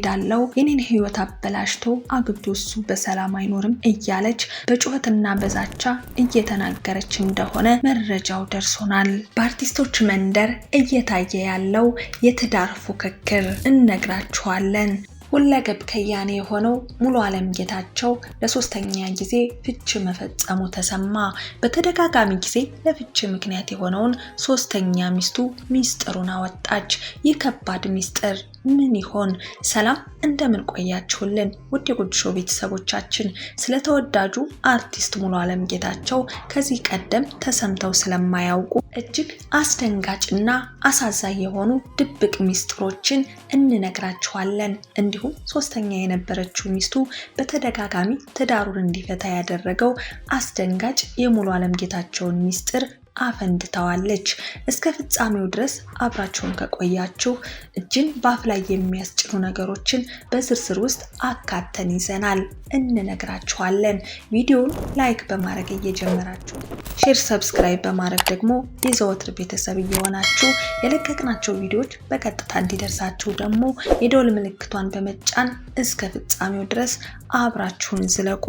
ወዳለው የኔን ህይወት አበላሽቶ አግብቶ እሱ በሰላም አይኖርም እያለች በጩኸትና በዛቻ እየተናገረች እንደሆነ መረጃው ደርሶናል። በአርቲስቶች መንደር እየታየ ያለው የትዳር ፉክክር እንነግራችኋለን። ሁለገብ ከያኔ የሆነው ሙሉዓለም ጌታቸው ለሶስተኛ ጊዜ ፍች መፈጸሙ ተሰማ። በተደጋጋሚ ጊዜ ለፍች ምክንያት የሆነውን ሶስተኛ ሚስቱ ሚስጥሩን አወጣች። ይህ ከባድ ሚስጥር ምን ይሆን? ሰላም እንደምን ቆያችሁልን ውድ የጉድ ሾው ቤተሰቦቻችን። ስለተወዳጁ አርቲስት ሙሉዓለም ጌታቸው ከዚህ ቀደም ተሰምተው ስለማያውቁ እጅግ አስደንጋጭና አሳዛኝ የሆኑ ድብቅ ሚስጥሮችን እንነግራችኋለን። እንዲሁም ሶስተኛ የነበረችው ሚስቱ በተደጋጋሚ ትዳሩን እንዲፈታ ያደረገው አስደንጋጭ የሙሉዓለም ጌታቸውን ሚስጥር አፈንድታዋለች። እስከ ፍጻሜው ድረስ አብራችሁን ከቆያችሁ እጅን ባፍ ላይ የሚያስጭኑ ነገሮችን በዝርዝር ውስጥ አካተን ይዘናል፣ እንነግራችኋለን። ቪዲዮውን ላይክ በማድረግ እየጀመራችሁ ሼር፣ ሰብስክራይብ በማድረግ ደግሞ የዘወትር ቤተሰብ እየሆናችሁ የለቀቅናቸው ቪዲዮዎች በቀጥታ እንዲደርሳችሁ ደግሞ የደወል ምልክቷን በመጫን እስከ ፍጻሜው ድረስ አብራችሁን ዝለቁ።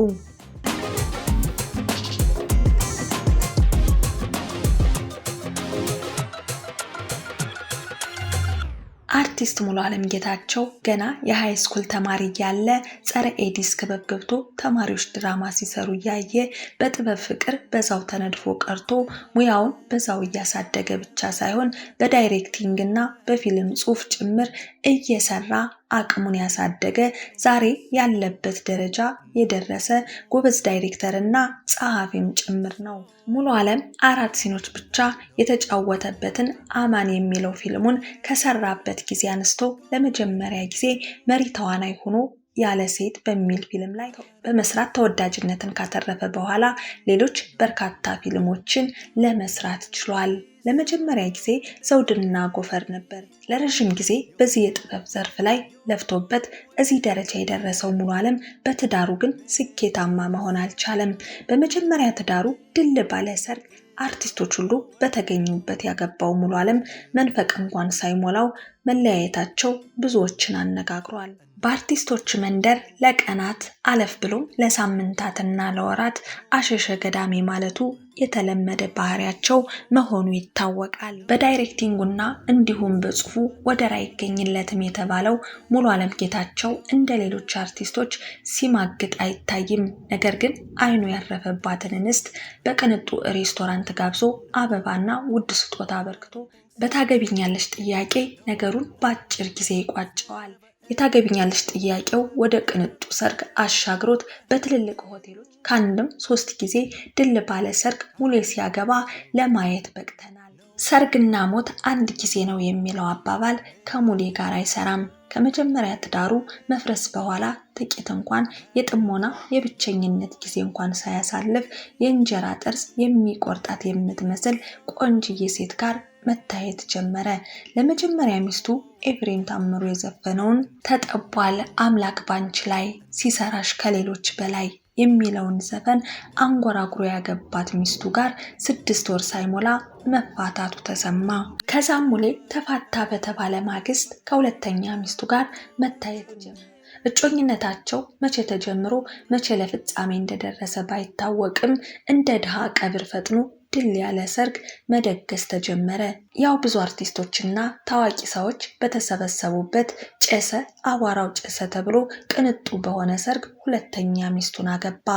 አርቲስት ሙሉዓለም ጌታቸው ገና የሃይ ስኩል ተማሪ ያለ ጸረ ኤዲስ ክበብ ገብቶ ተማሪዎች ድራማ ሲሰሩ ያየ በጥበብ ፍቅር በዛው ተነድፎ ቀርቶ ሙያውን በዛው እያሳደገ ብቻ ሳይሆን በዳይሬክቲንግ እና በፊልም ጽሑፍ ጭምር እየሰራ አቅሙን ያሳደገ ዛሬ ያለበት ደረጃ የደረሰ ጎበዝ ዳይሬክተር እና ጸሐፊም ጭምር ነው። ሙሉዓለም 4 ሲኖች ብቻ የተጫወተበትን አማን የሚለው ፊልሙን ከሰራበት ጊዜ አንስቶ ለመጀመሪያ ጊዜ መሪ ተዋናይ ሆኖ ያለ ሴት በሚል ፊልም ላይ በመስራት ተወዳጅነትን ካተረፈ በኋላ ሌሎች በርካታ ፊልሞችን ለመስራት ችሏል። ለመጀመሪያ ጊዜ ዘውድና ጎፈር ነበር። ለረጅም ጊዜ በዚህ የጥበብ ዘርፍ ላይ ለፍቶበት እዚህ ደረጃ የደረሰው ሙሉዓለም በትዳሩ ግን ስኬታማ መሆን አልቻለም። በመጀመሪያ ትዳሩ ድል ባለ ሰርግ አርቲስቶች ሁሉ በተገኙበት ያገባው ሙሉዓለም መንፈቅ እንኳን ሳይሞላው መለያየታቸው ብዙዎችን አነጋግሯል። በአርቲስቶች መንደር ለቀናት አለፍ ብሎ ለሳምንታትና ለወራት አሸሸ ገዳሜ ማለቱ የተለመደ ባህሪያቸው መሆኑ ይታወቃል። በዳይሬክቲንጉና እንዲሁም በጽሁፉ ወደር አይገኝለትም የተባለው ሙሉዓለም ጌታቸው እንደ ሌሎች አርቲስቶች ሲማግጥ አይታይም። ነገር ግን አይኑ ያረፈባትን እንስት በቅንጡ ሬስቶራንት ጋብዞ አበባና ውድ ስጦታ አበርክቶ በታገቢኛለሽ ጥያቄ ነገሩን በአጭር ጊዜ ይቋጨዋል። የታገቢኛለሽ ጥያቄው ወደ ቅንጡ ሰርግ አሻግሮት በትልልቅ ሆቴሎች ከአንድም 3 ጊዜ ድል ባለ ሰርግ ሙሌ ሲያገባ ለማየት በቅተናል። ሰርግና ሞት አንድ ጊዜ ነው የሚለው አባባል ከሙሌ ጋር አይሰራም። ከመጀመሪያ ትዳሩ መፍረስ በኋላ ጥቂት እንኳን የጥሞና የብቸኝነት ጊዜ እንኳን ሳያሳልፍ የእንጀራ ጥርስ የሚቆርጣት የምትመስል ቆንጅዬ ሴት ጋር መታየት ጀመረ። ለመጀመሪያ ሚስቱ ኤፍሬም ታምሩ የዘፈነውን ተጠቧል አምላክ ባንቺ ላይ ሲሰራሽ ከሌሎች በላይ የሚለውን ዘፈን አንጎራጉሮ ያገባት ሚስቱ ጋር 6 ወር ሳይሞላ መፋታቱ ተሰማ። ከዛም ሙሌ ተፋታ በተባለ ማግስት ከሁለተኛ ሚስቱ ጋር መታየት ጀመረ። እጮኝነታቸው መቼ ተጀምሮ መቼ ለፍጻሜ እንደደረሰ ባይታወቅም እንደ ድሃ ቀብር ፈጥኖ ድል ያለ ሰርግ መደገስ ተጀመረ። ያው ብዙ አርቲስቶችና ታዋቂ ሰዎች በተሰበሰቡበት ጨሰ አቧራው ጨሰ ተብሎ ቅንጡ በሆነ ሰርግ ሁለተኛ ሚስቱን አገባ።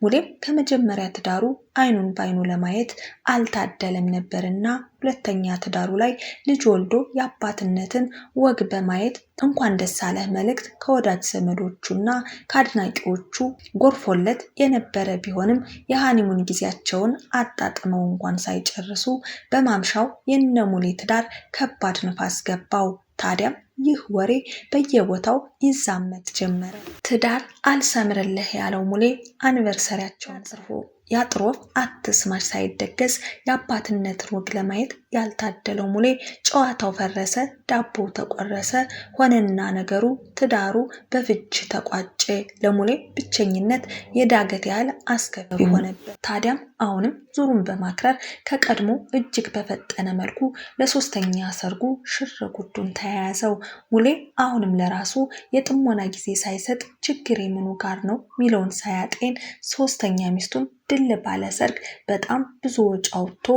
ሙሌም ከመጀመሪያ ትዳሩ አይኑን ባይኑ ለማየት አልታደለም ነበርና ሁለተኛ ትዳሩ ላይ ልጅ ወልዶ የአባትነትን ወግ በማየት እንኳን ደስ አለህ መልእክት ከወዳጅ ዘመዶቹና ከአድናቂዎቹ ጎርፎለት የነበረ ቢሆንም የሃኒሙን ጊዜያቸውን አጣጥመው እንኳን ሳይጨርሱ በማምሻው የነሙሌ ትዳር ከባድ ንፋስ ገባው። ታዲያም ይህ ወሬ በየቦታው ይዛመት ጀመረ። ትዳር አልሰምርልህ ያለው ሙሌ አኒቨርሰሪያቸውን ጽፎ ያጥሮፍ አትስማሽ ሳይደገስ የአባትነትን ወግ ለማየት ያልታደለው ሙሌ ጨዋታው ፈረሰ፣ ዳቦ ተቆረሰ ሆነና ነገሩ ትዳሩ በፍች ተቋጨ። ለሙሌ ብቸኝነት የዳገት ያህል አስከፊ ሆነበት። ታዲያም አሁንም ዙሩን በማክረር ከቀድሞ እጅግ በፈጠነ መልኩ ለሶስተኛ ሰርጉ ሽር ጉዱን ተያያዘው። ሙሌ አሁንም ለራሱ የጥሞና ጊዜ ሳይሰጥ ችግር የምኑ ጋር ነው ሚለውን ሳያጤን ሶስተኛ ሚስቱን ድል ባለ ሰርግ በጣም ብዙ ወጪ አውጥቶ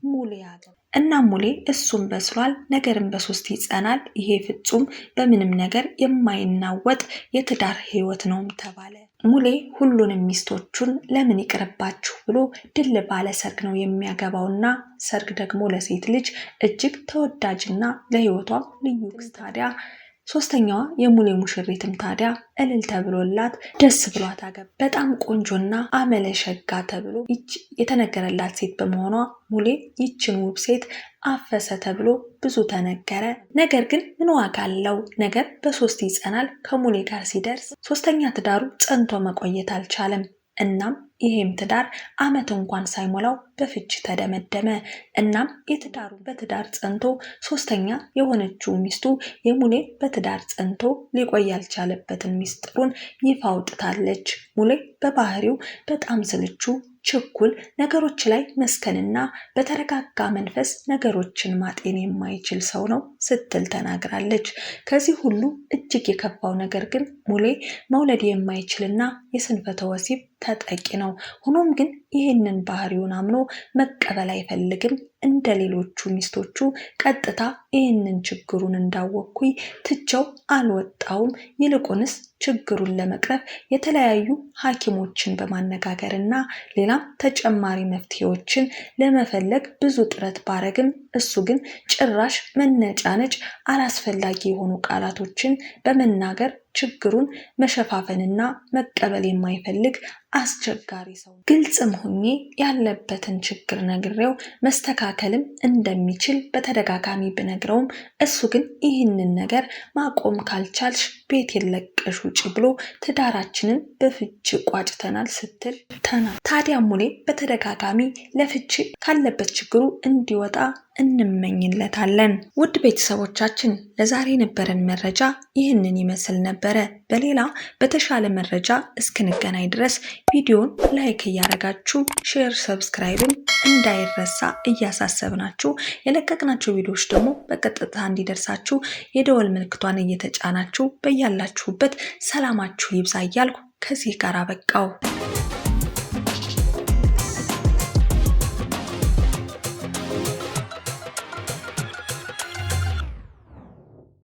ሙሌ ያገባ። እና ሙሌ እሱም በስሏል፣ ነገርም በሶስት ይጸናል። ይሄ ፍጹም በምንም ነገር የማይናወጥ የትዳር ህይወት ነውም ተባለ። ሙሌ ሁሉንም ሚስቶቹን ለምን ይቅርባችሁ ብሎ ድል ባለ ሰርግ ነው የሚያገባውና ሰርግ ደግሞ ለሴት ልጅ እጅግ ተወዳጅና ለህይወቷም ልዩ ታዲያ ሶስተኛዋ የሙሌ ሙሽሪትም ታዲያ እልል ተብሎላት ደስ ብሏት አገባ። በጣም ቆንጆና አመለ ሸጋ ተብሎ የተነገረላት ሴት በመሆኗ ሙሌ ይችን ውብ ሴት አፈሰ ተብሎ ብዙ ተነገረ። ነገር ግን ምን ዋጋ አለው? ነገር በሶስት ይጸናል። ከሙሌ ጋር ሲደርስ ሶስተኛ ትዳሩ ጸንቶ መቆየት አልቻለም። እናም ይሄም ትዳር አመት እንኳን ሳይሞላው በፍች ተደመደመ። እናም የትዳሩ በትዳር ጸንቶ ሶስተኛ የሆነችው ሚስቱ የሙሌ በትዳር ጸንቶ ሊቆይ ያልቻለበትን ሚስጥሩን ይፋ አውጥታለች። ሙሌ በባህሪው በጣም ስልቹ፣ ችኩል፣ ነገሮች ላይ መስከንና በተረጋጋ መንፈስ ነገሮችን ማጤን የማይችል ሰው ነው ስትል ተናግራለች። ከዚህ ሁሉ እጅግ የከፋው ነገር ግን ሙሌ መውለድ የማይችልና የስንፈተ ወሲብ ተጠቂ ነው። ሆኖም ግን ይህንን ባህሪውን አምኖ መቀበል አይፈልግም። እንደ ሌሎቹ ሚስቶቹ ቀጥታ ይህንን ችግሩን እንዳወቅኩኝ ትቸው አልወጣውም። ይልቁንስ ችግሩን ለመቅረፍ የተለያዩ ሐኪሞችን በማነጋገርና ሌላም ተጨማሪ መፍትሄዎችን ለመፈለግ ብዙ ጥረት ባረግም እሱ ግን ጭራሽ መነጫነጭ፣ አላስፈላጊ የሆኑ ቃላቶችን በመናገር ችግሩን መሸፋፈንና መቀበል የማይፈልግ አስቸጋሪ ሰው። ግልጽም ሆኜ ያለበትን ችግር ነግሬው መስተካከልም እንደሚችል በተደጋጋሚ ብነግረውም እሱ ግን ይህንን ነገር ማቆም ካልቻልሽ ቤት የለቀሽ ውጪ ብሎ ትዳራችንን በፍች ቋጭተናል ስትል ታዲያ ሙሌ በተደጋጋሚ ለፍች ካለበት ችግሩ እንዲወጣ እንመኝለታለን። ውድ ቤተሰቦቻችን ለዛሬ ነበረን መረጃ ይህንን ይመስል ነበረ። በሌላ በተሻለ መረጃ እስክንገናኝ ድረስ ቪዲዮን ላይክ እያደረጋችሁ ሼር፣ ሰብስክራይብም እንዳይረሳ እያሳሰብናችሁ የለቀቅናቸው ቪዲዮዎች ደግሞ በቀጥታ እንዲደርሳችሁ የደወል ምልክቷን እየተጫናችሁ በያላችሁበት ሰላማችሁ ይብዛ እያልኩ ከዚህ ጋር አበቃው።